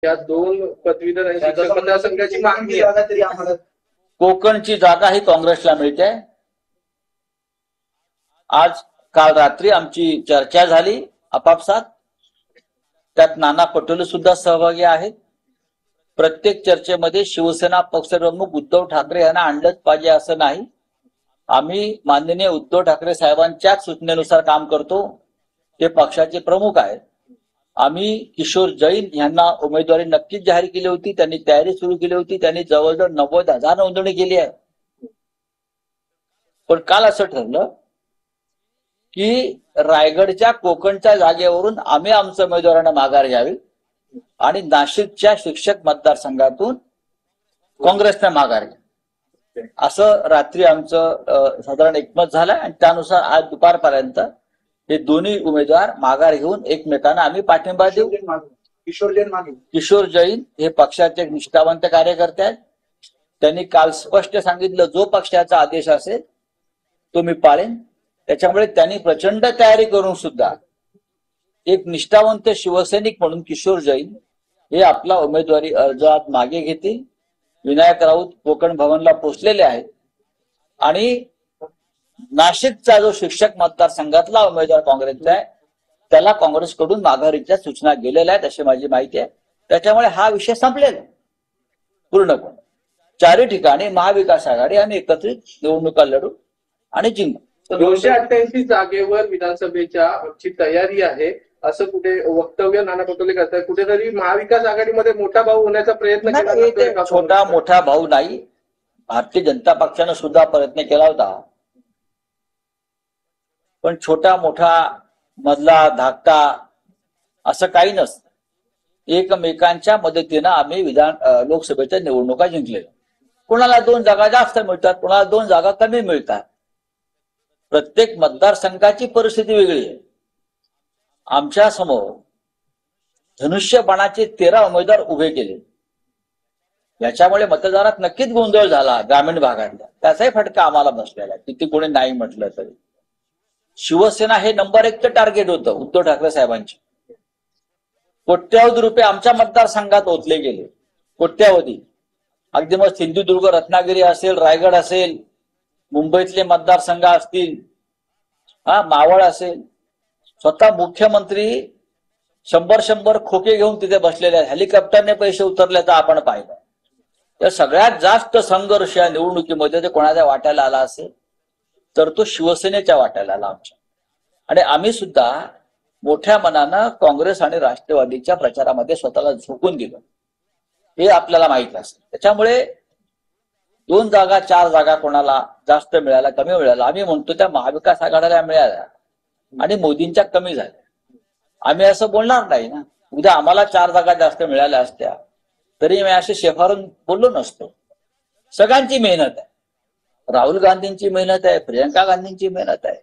या दोन पदवीधर मतदारसंघाची मागणी आहे तरी आम्हाला कोकणची जागा ही काँग्रेसला मिळते। आज काल रात्री आमची चर्चा झाली आपापसात, त्यात नाना पटोले सुद्धा सहभागी आहेत। प्रत्येक चर्चेमध्ये शिवसेना पक्षप्रमुख उद्धव ठाकरे यांना आणलंच पाहिजे असं नाही। आम्ही माननीय उद्धव ठाकरे साहेबांच्याच सूचनेनुसार काम करतो। ते पक्षाचे प्रमुख आहेत। आम्ही किशोर जैन यांना उमेदवारी नक्कीच जाहीर केली होती, त्यांनी तयारी सुरू केली होती, त्यांनी जवळजवळ 90,000 नोंदणी केली आहे। पण काल असं ठरलं की रायगडच्या कोकणच्या जागेवरून आम्ही आमच्या उमेदवारांना माघार घ्यावी आणि नाशिकच्या शिक्षक मतदारसंघातून काँग्रेसने माघार घ्यावी, असं रात्री आमचं साधारण एकमत झालं। आणि त्यानुसार आज दुपारपर्यंत हे दोन्ही उमेदवार माघार घेऊन एकमेकांना आम्ही पाठिंबा देऊ। किशोर जैन हे पक्षाचे निष्ठावंत कार्यकर्ते आहेत। त्यांनी काल स्पष्ट सांगितलं जो पक्षाचा आदेश असेल तो मी पाळेन। त्याच्यामुळे त्यांनी प्रचंड तयारी करून सुद्धा एक निष्ठावंत शिवसैनिक म्हणून किशोर जैन हे आपला उमेदवारी अर्ज आज मागे घेतील। विनायक राऊत कोकण भवनला पोहोचलेले आहेत आणि नाशिकचा जो शिक्षक मतदारसंघातला उमेदवार काँग्रेसचा आहे त्याला काँग्रेसकडून माघारीच्या सूचना गेलेल्या आहेत अशी माझी माहिती आहे। त्याच्यामुळे हा विषय संपलेला आहे पूर्णपणे। चारही ठिकाणी महाविकास आघाडी आम्ही एकत्रित निवडणुका लढू आणि जिंकू। 288 जागेवर विधानसभेच्या आमची तयारी आहे असं कुठे वक्तव्य नाना पटोले करतात। कुठेतरी महाविकास आघाडीमध्ये मोठा भाऊ होण्याचा प्रयत्न केला। छोटा मोठा भाऊ नाही, भारतीय जनता पक्षाने सुद्धा प्रयत्न केला होता, पण छोटा मोठा मधला धाकटा असं काही नसतं। एकमेकांच्या मदतीनं आम्ही लोकसभेच्या निवडणुका जिंकलेल्या। कोणाला 2 जागा जास्त मिळतात, कोणाला 2 जागा कमी मिळतात। प्रत्येक मतदारसंघाची परिस्थिती वेगळी आहे। आमच्या समोर धनुष्यबाणाचे 13 उमेदवार उभे केले, याच्यामुळे मतदारात नक्कीच गोंधळ झाला ग्रामीण भागातला। त्याचाही फटका आम्हाला बसलेला आहे किती कोणी नाही म्हटलं तरी। शिवसेना हे नंबर 1चं टार्गेट होतं उद्धव ठाकरे साहेबांचे। कोट्यावधी रुपये आमच्या मतदारसंघात ओतले गेले, कोट्यावधी। अगदी मग सिंधुदुर्ग रत्नागिरी असेल, रायगड असेल, मुंबईतले मतदारसंघ असतील, मावळ असेल, स्वतः मुख्यमंत्री 100 खोके घेऊन तिथे बसलेले आहेत। हेलिकॉप्टरने पैसे उतरल्याचं आपण पाहिलं। तर सगळ्यात जास्त संघर्ष या निवडणुकीमध्ये कोणाच्या वाट्याला आला असेल तर तो शिवसेनेच्या वाट्याला आला आमच्या। आणि आम्ही सुद्धा मोठ्या मनानं काँग्रेस आणि राष्ट्रवादीच्या प्रचारामध्ये स्वतःला झोकून दिलं, हे आपल्याला माहित असेल। त्याच्यामुळे 2 जागा 4 जागा कोणाला जास्त मिळाल्या कमी मिळाल्या, आम्ही म्हणतो त्या महाविकास आघाडीला मिळाल्या आणि मोदींच्या कमी झाल्या। आम्ही असं बोलणार नाही ना, उद्या आम्हाला 4 जागा जास्त मिळाल्या असत्या तरी मी असे शेफारून बोललो नसतो। सगळ्यांची मेहनत आहे, राहुल गांधींची मेहनत आहे, प्रियंका गांधींची मेहनत आहे,